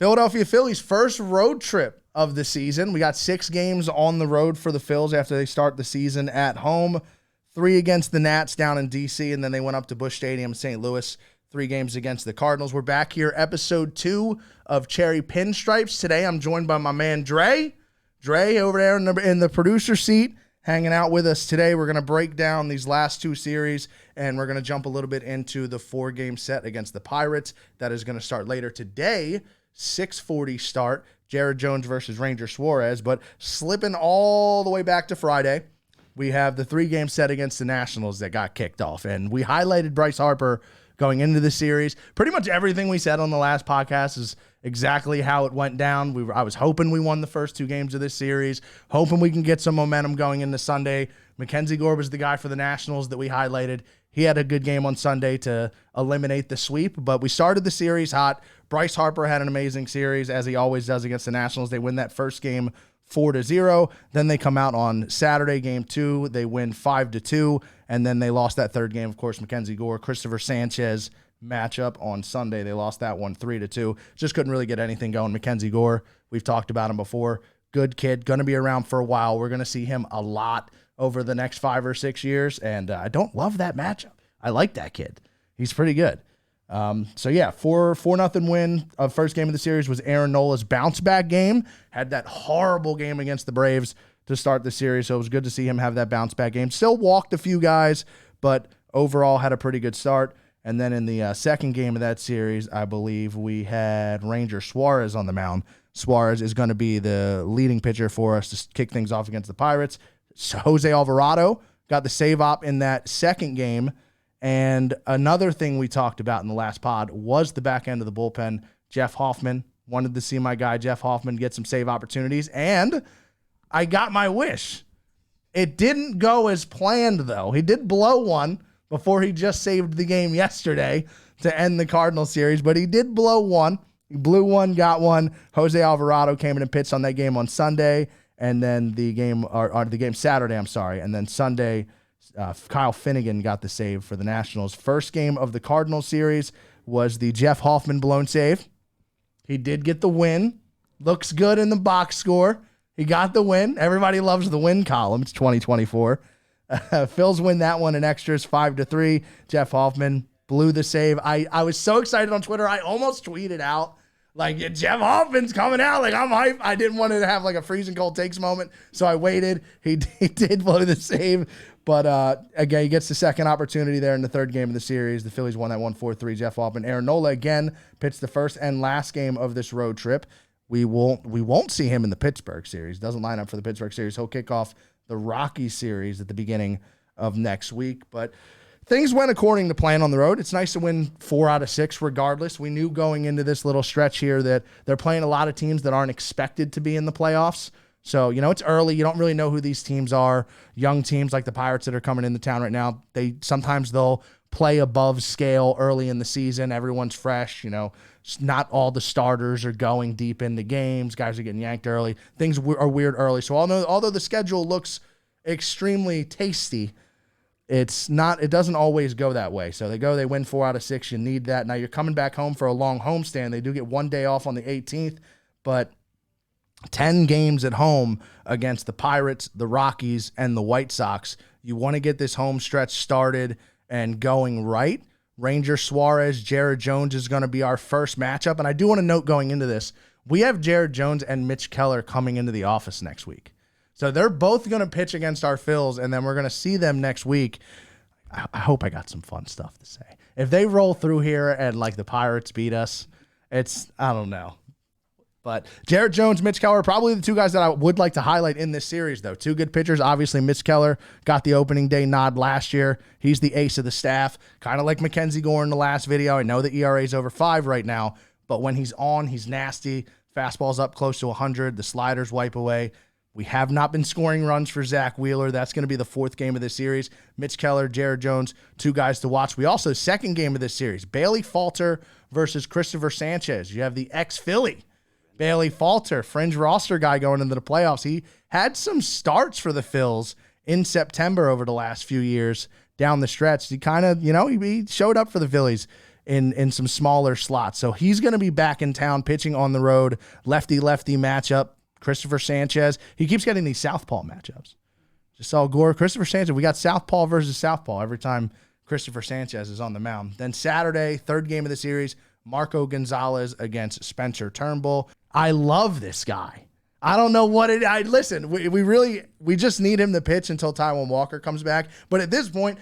Philadelphia Phillies first road trip of the season. We got 6 games on the road for the Phils after they start the season at home. 3 against the Nats down in D.C., and then they went up to Busch Stadium in St. Louis. 3 games against the Cardinals. We're back here, episode 2 of Cherry Pinstripes. Today I'm joined by my man Dre. Dre over there in the producer seat, hanging out with us today. We're going to break down these last 2 series, and we're going to jump a little bit into the 4-game set against the Pirates. That is going to start later today. 6:40 start. Jared Jones versus Ranger Suarez. But slipping all the way back to Friday, we have the 3-game set against the Nationals that got kicked off. And we highlighted Bryce Harper going into the series. Pretty much everything we said on the last podcast is exactly how it went down. I was hoping we won the first 2 games of this series, hoping we can get some momentum going into Sunday. Mackenzie Gore was the guy for the Nationals that we highlighted. He had a good game on Sunday to eliminate the sweep, but we started the series hot. Bryce Harper had an amazing series, as he always does against the Nationals. They win that first game 4-0. Then they come out on Saturday, game 2. They win 5-2, and then they lost that third game. Of course, Mackenzie Gore, Christopher Sanchez matchup on Sunday. They lost that one 3-2. Just couldn't really get anything going. Mackenzie Gore, we've talked about him before. Good kid, going to be around for a while. We're going to see him a lot over the next 5 or 6 years, and I don't love that matchup. I like that kid. He's pretty good. 4-0 win of first game of the series was Aaron Nola's bounce back game. Had that horrible game against the Braves to start the series, so it was good to see him have that bounce back game. Still walked a few guys, but overall had a pretty good start. And then in the second game of that series, I believe we had Ranger Suarez on the mound. Suarez is going to be the leading pitcher for us to kick things off against the Pirates. So Jose Alvarado got the save op in that second game. And another thing we talked about in the last pod was the back end of the bullpen. Jeff Hoffman, wanted to see my guy Jeff Hoffman get some save opportunities, and I got my wish. It didn't go as planned, though. He did blow one before he just saved the game yesterday to end the Cardinal series, but he did blow one. He blew one, got one. Jose Alvarado came in and pitched on that game on Sunday, and then the game Saturday, and then Sunday, Kyle Finnegan got the save for the Nationals. First game of the Cardinals series was the Jeff Hoffman blown save. He did get the win. Looks good in the box score. He got the win. Everybody loves the win column. It's 2024. Phils win that one in extras 5-3. Jeff Hoffman blew the save. I was so excited on Twitter. I almost tweeted out, like, Jeff Hoffman's coming out. Like, I'm hyped. I didn't want to have like a freezing cold takes moment, so I waited. He did blow the save. But again, he gets the second opportunity there in the third game of the series. The Phillies won that 1-4-3. Jeff Hoffman. Aaron Nola again pitched the first and last game of this road trip. We won't see him in the Pittsburgh series. Doesn't line up for the Pittsburgh series. He'll kick off the Rockies series at the beginning of next week. But things went according to plan on the road. It's nice to win 4 out of 6 regardless. We knew going into this little stretch here that they're playing a lot of teams that aren't expected to be in the playoffs. So, it's early. You don't really know who these teams are. Young teams like the Pirates that are coming into town right now, they'll play above scale early in the season. Everyone's fresh. Not all the starters are going deep into games. Guys are getting yanked early. Things are weird early. So although the schedule looks extremely tasty, it doesn't always go that way. So they win 4 out of 6. You need that. Now you're coming back home for a long homestand. They do get 1 day off on the 18th, but 10 games at home against the Pirates, the Rockies, and the White Sox. You want to get this home stretch started and going right. Ranger Suarez, Jared Jones is going to be our first matchup. And I do want to note going into this, we have Jared Jones and Mitch Keller coming into the office next week. So they're both going to pitch against our Phils, and then we're going to see them next week. I hope I got some fun stuff to say. If they roll through here and like the Pirates beat us, I don't know. But Jared Jones, Mitch Keller, probably the 2 guys that I would like to highlight in this series, though. 2 good pitchers. Obviously, Mitch Keller got the opening day nod last year. He's the ace of the staff, kind of like Mackenzie Gore in the last video. I know the ERA is over 5 right now, but when he's on, he's nasty. Fastball's up close to 100. The sliders wipe away. We have not been scoring runs for Zach Wheeler. That's going to be the 4th game of this series. Mitch Keller, Jared Jones, 2 guys to watch. We also, second game of this series, Bailey Falter versus Christopher Sanchez. You have the ex-Philly Bailey Falter, fringe roster guy going into the playoffs. He had some starts for the Phils in September over the last few years down the stretch. He kind of, he showed up for the Phillies in some smaller slots. So he's going to be back in town pitching on the road, lefty-lefty matchup. Christopher Sanchez, he keeps getting these southpaw matchups. Just saw Gore, Christopher Sanchez. We got southpaw versus southpaw every time Christopher Sanchez is on the mound. Then Saturday, third game of the series, Marco Gonzalez against Spencer Turnbull. I love this guy. I don't know what it. Listen. We just need him to pitch until Taijuan Walker comes back. But at this point,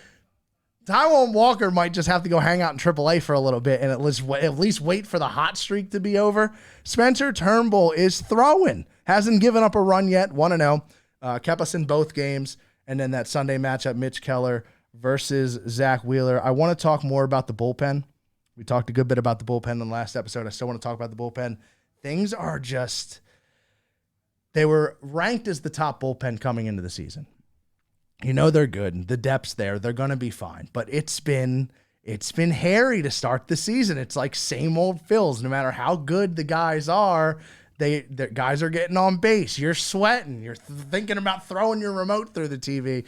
Taijuan Walker might just have to go hang out in AAA for a little bit and at least wait for the hot streak to be over. Spencer Turnbull is throwing. Hasn't given up a run yet. 1-0. Kept us in both games. And then that Sunday matchup, Mitch Keller versus Zach Wheeler. I want to talk more about the bullpen. We talked a good bit about the bullpen in the last episode. I still want to talk about the bullpen. Things are just, they were ranked as the top bullpen coming into the season. You know they're good. The depth's there. They're going to be fine. But it's been hairy to start the season. It's like same old Phils. No matter how good the guys are, the guys are getting on base. You're sweating. You're thinking about throwing your remote through the TV.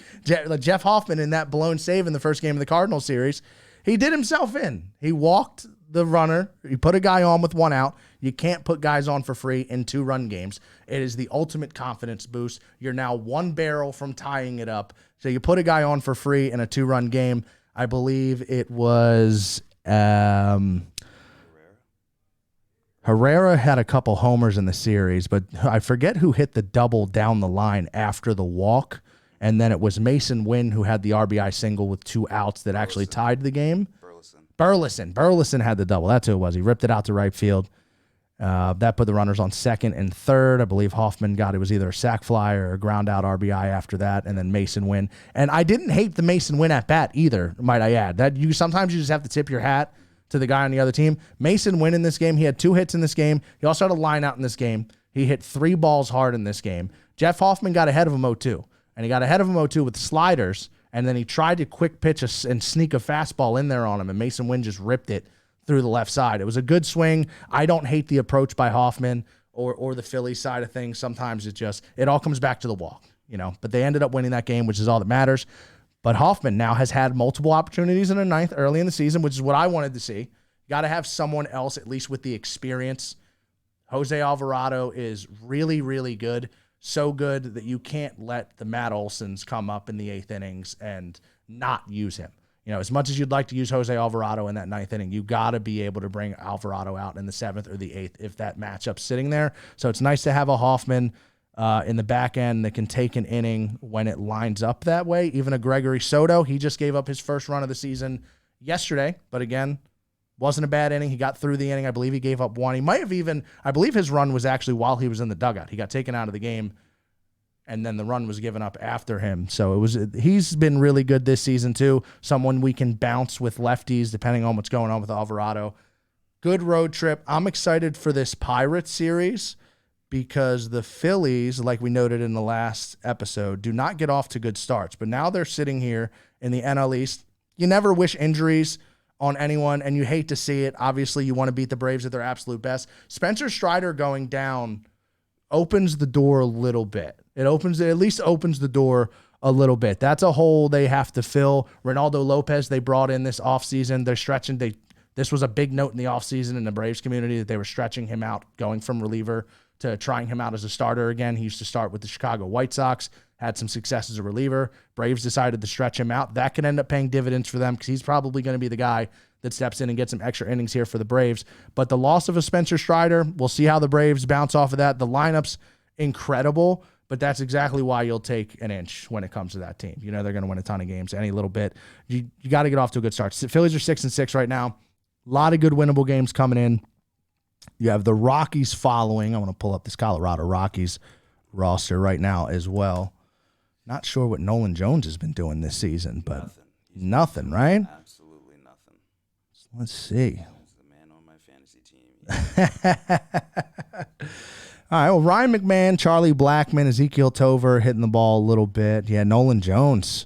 Jeff Hoffman in that blown save in the first game of the Cardinals series, he did himself in. He walked the runner. He put a guy on with one out. You can't put guys on for free in 2-run games. It is the ultimate confidence boost. You're now one barrel from tying it up. So you put a guy on for free in a 2-run game. I believe it was Herrera had a couple homers in the series, but I forget who hit the double down the line after the walk. And then it was Mason Wynn who had the RBI single with 2 outs that actually tied the game. Burleson had the double. That's who it was. He ripped it out to right field. That put the runners on second and third. I believe Hoffman got it was either a sac fly or a ground out RBI after that, and then Mason Wynn. And I didn't hate the Mason Wynn at bat either, might I add. That sometimes you just have to tip your hat to the guy on the other team. Mason Wynn in this game, he had 2 hits in this game. He also had a line out in this game. He hit 3 balls hard in this game. Jeff Hoffman got ahead of him 0-2, and he got ahead of him 0-2 with sliders, and then he tried to quick pitch and sneak a fastball in there on him, and Mason Wynn just ripped it through the left side. It was a good swing. I don't hate the approach by Hoffman or the Phillies side of things. Sometimes it all comes back to the walk, but they ended up winning that game, which is all that matters. But Hoffman now has had multiple opportunities in the ninth early in the season, which is what I wanted to see. Got to have someone else, at least with the experience. Jose Alvarado is really, really good. So good that you can't let the Matt Olsons come up in the 8th innings and not use him. As much as you'd like to use Jose Alvarado in that 9th inning, you got to be able to bring Alvarado out in the 7th or the 8th if that matchup's sitting there. So it's nice to have a Hoffman in the back end that can take an inning when it lines up that way. Even a Gregory Soto, he just gave up his first run of the season yesterday, but again, wasn't a bad inning. He got through the inning. I believe he gave up 1. He might have I believe his run was actually while he was in the dugout. He got taken out of the game, and then the run was given up after him. So he's been really good this season too. Someone we can bounce with lefties depending on what's going on with Alvarado. Good road trip. I'm excited for this Pirates series because the Phillies, like we noted in the last episode, do not get off to good starts. But now they're sitting here in the NL East. You never wish injuries on anyone, and you hate to see it. Obviously, you want to beat the Braves at their absolute best. Spencer Strider going down opens the door a little bit. It at least opens the door a little bit. That's a hole they have to fill. Ronaldo Lopez, they brought in this offseason. They're stretching. This was a big note in the offseason in the Braves community that they were stretching him out, going from reliever to trying him out as a starter again. He used to start with the Chicago White Sox, had some success as a reliever. Braves decided to stretch him out. That could end up paying dividends for them because he's probably going to be the guy that steps in and gets some extra innings here for the Braves. But the loss of a Spencer Strider, we'll see how the Braves bounce off of that. The lineup's incredible, but that's exactly why you'll take an inch when it comes to that team. They're going to win a ton of games any little bit. You got to get off to a good start. Phillies are 6-6 right now. A lot of good winnable games coming in. You have the Rockies following. I want to pull up this Colorado Rockies roster right now as well. Not sure what Nolan Jones has been doing this season, but nothing, right? Absolutely nothing. Let's see. He's the man on my fantasy team. All right, well, Ryan McMahon, Charlie Blackmon, Ezekiel Tover hitting the ball a little bit. Yeah, Nolan Jones.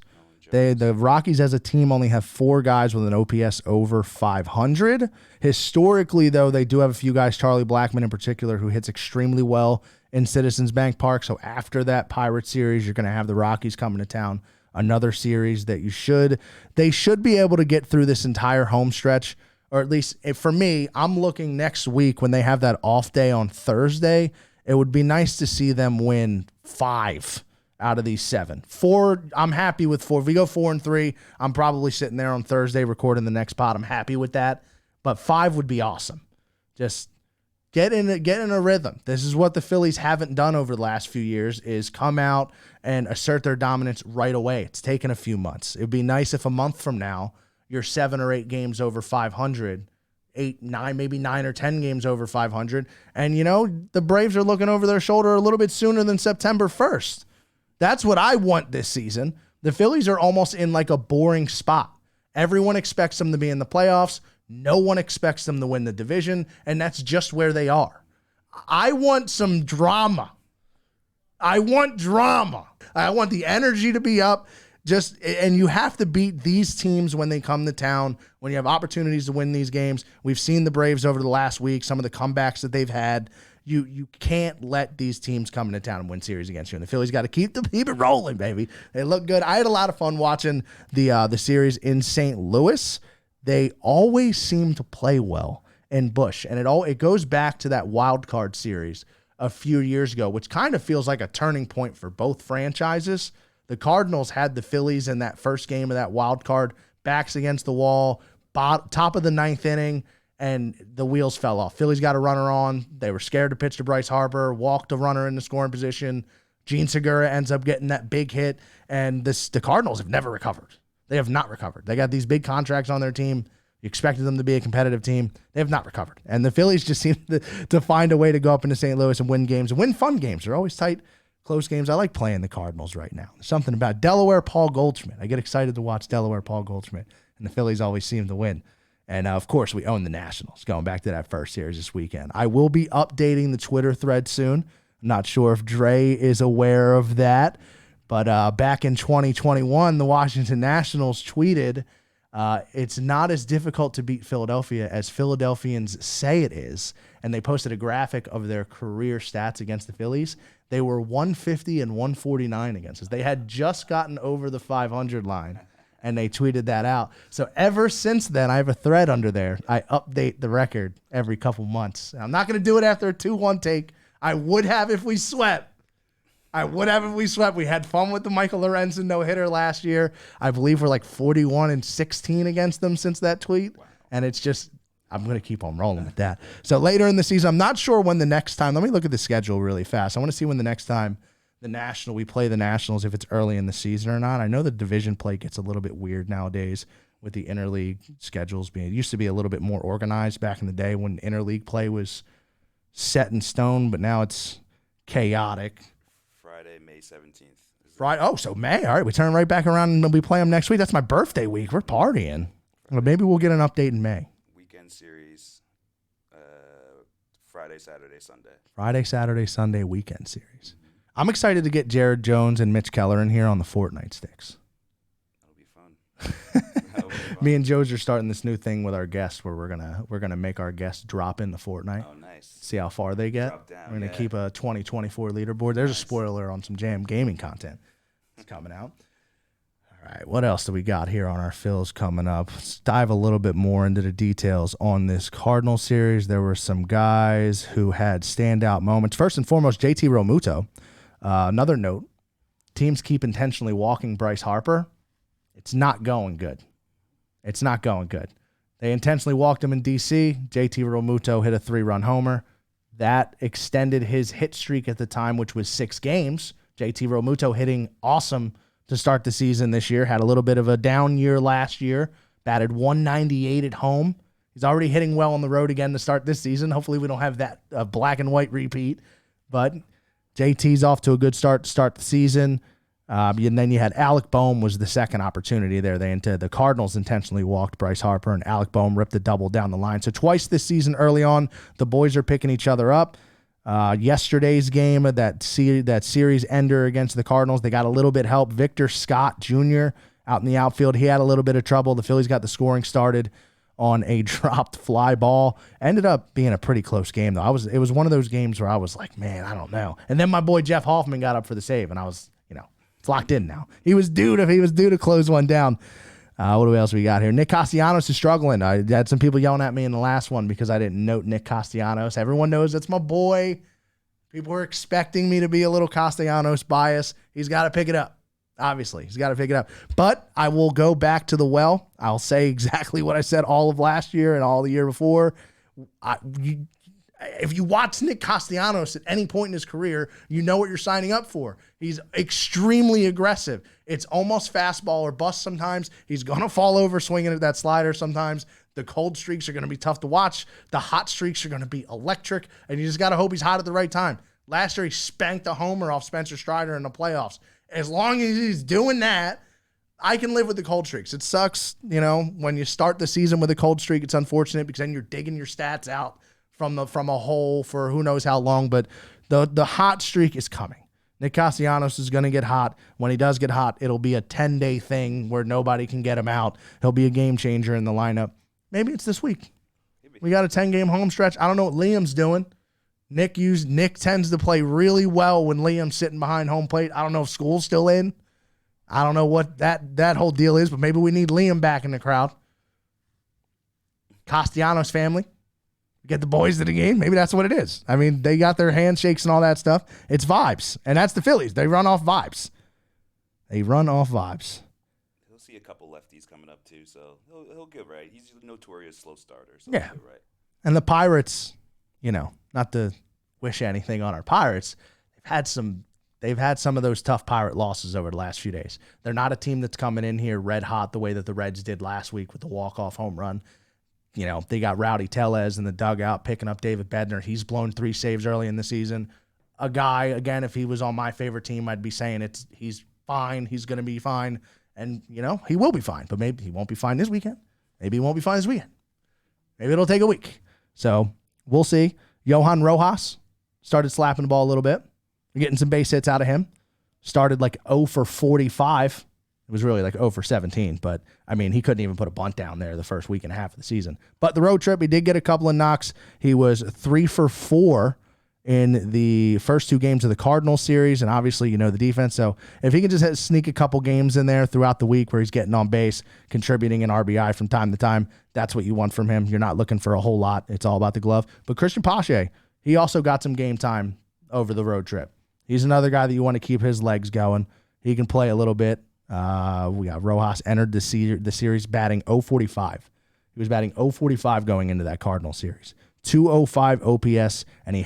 The Rockies as a team only have 4 guys with an OPS over 500. Historically, though, they do have a few guys, Charlie Blackmon in particular, who hits extremely well in Citizens Bank Park. So after that Pirates series, you're going to have the Rockies coming to town. Another series that they should be able to get through this entire home stretch or at least for me, I'm looking next week when they have that off day on Thursday. It would be nice to see them win 5 out of these 7. 4, I'm happy with 4. If we go 4-3, I'm probably sitting there on Thursday recording the next pod. I'm happy with that. But 5 would be awesome. Just get in a rhythm. This is what the Phillies haven't done over the last few years, is come out and assert their dominance right away. It's taken a few months. It would be nice if a month from now you're 7 or 8 games over 500, 8, 9, maybe 9 or 10 games over 500. And, the Braves are looking over their shoulder a little bit sooner than September 1st. That's what I want this season. The Phillies are almost in like a boring spot. Everyone expects them to be in the playoffs. No one expects them to win the division, and that's just where they are. I want some drama. I want drama. I want the energy to be up. And you have to beat these teams when they come to town, when you have opportunities to win these games. We've seen the Braves over the last week, some of the comebacks that they've had. You can't let these teams come into town and win series against you. And the Phillies got to keep it rolling, baby. They look good. I had a lot of fun watching the series in St. Louis. They always seem to play well in Busch, and it goes back to that wild card series a few years ago, which kind of feels like a turning point for both franchises. The Cardinals had the Phillies in that first game of that wild card, backs against the wall, top of the 9th inning, and the wheels fell off. Phillies got a runner on. They were scared to pitch to Bryce Harper, walked a runner in the scoring position. Gene Segura ends up getting that big hit, and the Cardinals have never recovered. They have not recovered. They got these big contracts on their team. You expected them to be a competitive team. They have not recovered. And the Phillies just seem to find a way to go up into St. Louis and win games, and win fun games. They're always tight, close games. I like playing the Cardinals right now. There's something about Delaware Paul Goldschmidt. I get excited to watch Delaware Paul Goldschmidt, and the Phillies always seem to win. And, of course, we own the Nationals, going back to that first series this weekend. I will be updating the Twitter thread soon. I'm not sure if Dre is aware of that. But back in 2021, the Washington Nationals tweeted, it's not as difficult to beat Philadelphia as Philadelphians say it is. And they posted a graphic of their career stats against the Phillies. They were 150 and 149 against us. They had just gotten over the 500 line, and they tweeted that out. So ever since then, I have a thread under there. I update the record every couple months. I'm not going to do it after a 2-1 take. I would have if we swept. We had fun with the Michael Lorenzen no-hitter last year. I believe we're like 41 and 16 against them since that tweet. Wow. And it's just, I'm going to keep on rolling with that. So later in the season, I'm not sure when the next time, let me look at the schedule really fast. I want to see when the next time we play the Nationals, if it's early in the season or not. I know the division play gets a little bit weird nowadays with the interleague schedules being, it used to be a little bit more organized back in the day when interleague play was set in stone, but now it's chaotic. Friday, May 17th. Friday. Oh, so May. All right, we turn right back around and we play them next week. That's my birthday week. We're partying. Well, maybe we'll get an update in May. Weekend series, Friday, Saturday, Sunday. Friday, Saturday, Sunday weekend series. I'm excited to get Jared Jones and Mitch Keller in here on the Fortnite sticks. That'll be fun. Me and Joe's are starting this new thing with our guests where we're gonna make our guests drop into Fortnite. Oh, nice. See how far they get. Drop down, We're gonna keep a 2024 leaderboard. There's a spoiler on some Jam Gaming content. It's coming out. All right, what else do we got here on our Phils coming up? Let's dive a little bit more into the details on this Cardinal series. There were some guys who had standout moments. First and foremost, JT Realmuto. Another note, teams keep intentionally walking Bryce Harper. It's not going good. It's not going good. They intentionally walked him in D.C. JT Realmuto hit a 3-run homer. That extended his hit streak at the time, which was 6 games. JT Realmuto hitting awesome to start the season this year. Had a little bit of a down year last year. Batted 198 at home. He's already hitting well on the road again to start this season. Hopefully we don't have that black and white repeat. But JT's off to a good start to start the season. And then you had Alec Boehm was the second opportunity there. The Cardinals intentionally walked Bryce Harper, and Alec Boehm ripped a double down the line. So twice this season early on, the boys are picking each other up. Yesterday's game, that series ender against the Cardinals, they got a little bit help. Victor Scott Jr. out in the outfield, he had a little bit of trouble. The Phillies got the scoring started on a dropped fly ball. Ended up being a pretty close game, though. It was one of those games where I was like, man, I don't know. And then my boy Jeff Hoffman got up for the save, and I was, it's locked in now. He was due to close one down. What else we got here? Nick Castellanos is struggling. I had some people yelling at me in the last one because I didn't note Nick Castellanos. Everyone knows that's my boy. People were expecting me to be a little Castellanos bias. He's got to pick it up. Obviously, he's got to pick it up. But I will go back to the well. I'll say exactly what I said all of last year and all the year before. If you watch Nick Castellanos at any point in his career, you know what you're signing up for. He's extremely aggressive. It's almost fastball or bust sometimes. He's going to fall over swinging at that slider sometimes. The cold streaks are going to be tough to watch. The hot streaks are going to be electric, and you just got to hope he's hot at the right time. Last year, he spanked a homer off Spencer Strider in the playoffs. As long as he's doing that, I can live with the cold streaks. It sucks, when you start the season with a cold streak. It's unfortunate because then you're digging your stats out from a hole for who knows how long. But the hot streak is coming. Nick Castellanos is going to get hot. When he does get hot, it'll be a 10-day thing where nobody can get him out. He'll be a game changer in the lineup. Maybe it's this week. We got a 10-game home stretch. I don't know what Liam's doing. Nick tends to play really well when Liam's sitting behind home plate. I don't know if school's still in. I don't know what that whole deal is, but maybe we need Liam back in the crowd. Castellanos family. Get the boys to the game. Maybe that's what it is. I mean, they got their handshakes and all that stuff. It's vibes. And that's the Phillies. They run off vibes. He'll see a couple lefties coming up too, so he'll get right. He's a notorious slow starter, so yeah. he'll get right. And the Pirates, not to wish anything on our Pirates, they've had some of those tough Pirate losses over the last few days. They're not a team that's coming in here red hot the way that the Reds did last week with the walk-off home run. They got Rowdy Tellez in the dugout picking up David Bednar. He's blown 3 saves early in the season. A guy, again, if he was on my favorite team, I'd be saying he's fine. He's going to be fine. And, he will be fine. But maybe he won't be fine this weekend. Maybe he won't be fine this weekend. Maybe it'll take a week. So we'll see. Johan Rojas started slapping the ball a little bit. We're getting some base hits out of him. Started like 0 for 45. It was really like 0 for 17, but he couldn't even put a bunt down there the first week and a half of the season. But the road trip, he did get a couple of knocks. He was 3 for 4 in the first 2 games of the Cardinals series, and obviously, the defense. So if he can just sneak a couple games in there throughout the week where he's getting on base, contributing an RBI from time to time, that's what you want from him. You're not looking for a whole lot. It's all about the glove. But Christian Pache, he also got some game time over the road trip. He's another guy that you want to keep his legs going. He can play a little bit. We got Rojas entered the series batting 0.45. He was batting 0.45 going into that Cardinal series. 205 OPS, and he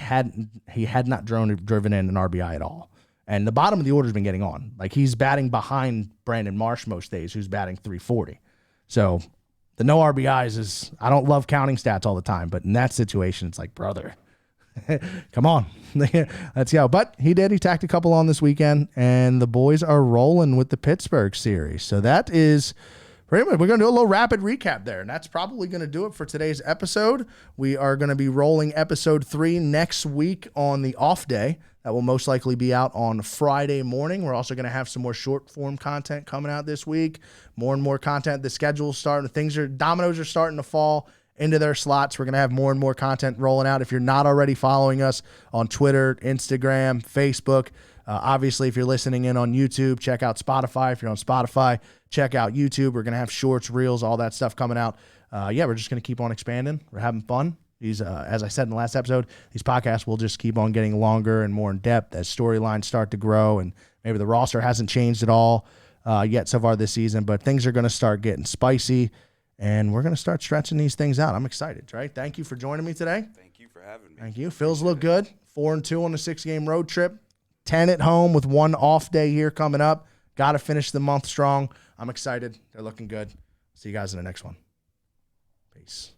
had not driven in an RBI at all. And the bottom of the order's been getting on. Like, he's batting behind Brandon Marsh most days, who's batting 340. So the no RBIs is, I don't love counting stats all the time, but in that situation, it's like, brother, come on. Let's go. But he tacked a couple on this weekend, and the boys are rolling with the Pittsburgh series. So that is pretty much, we're going to do a little rapid recap there, and that's probably going to do it for today's episode. We are going to be rolling episode 3 next week on the off day. That will most likely be out on Friday morning. We're also going to have some more short form content coming out this week. More and more content. The schedule's starting. Dominoes are starting to fall into their slots. We're going to have more and more content rolling out. If you're not already following us on Twitter, Instagram, Facebook, obviously, if you're listening in on YouTube, check out Spotify. If you're on Spotify, check out YouTube. We're going to have shorts, reels, all that stuff coming out. We're just going to keep on expanding. We're having fun. These, as I said in the last episode, these podcasts will just keep on getting longer and more in depth as storylines start to grow, and maybe the roster hasn't changed at all yet so far this season, but things are going to start getting spicy. And we're going to start stretching these things out. I'm excited, right? Thank you for joining me today. Thank you for having me. Thank you. Phil's look good. 4-2 on the 6-game road trip. 10 at home with 1 off day here coming up. Got to finish the month strong. I'm excited. They're looking good. See you guys in the next one. Peace.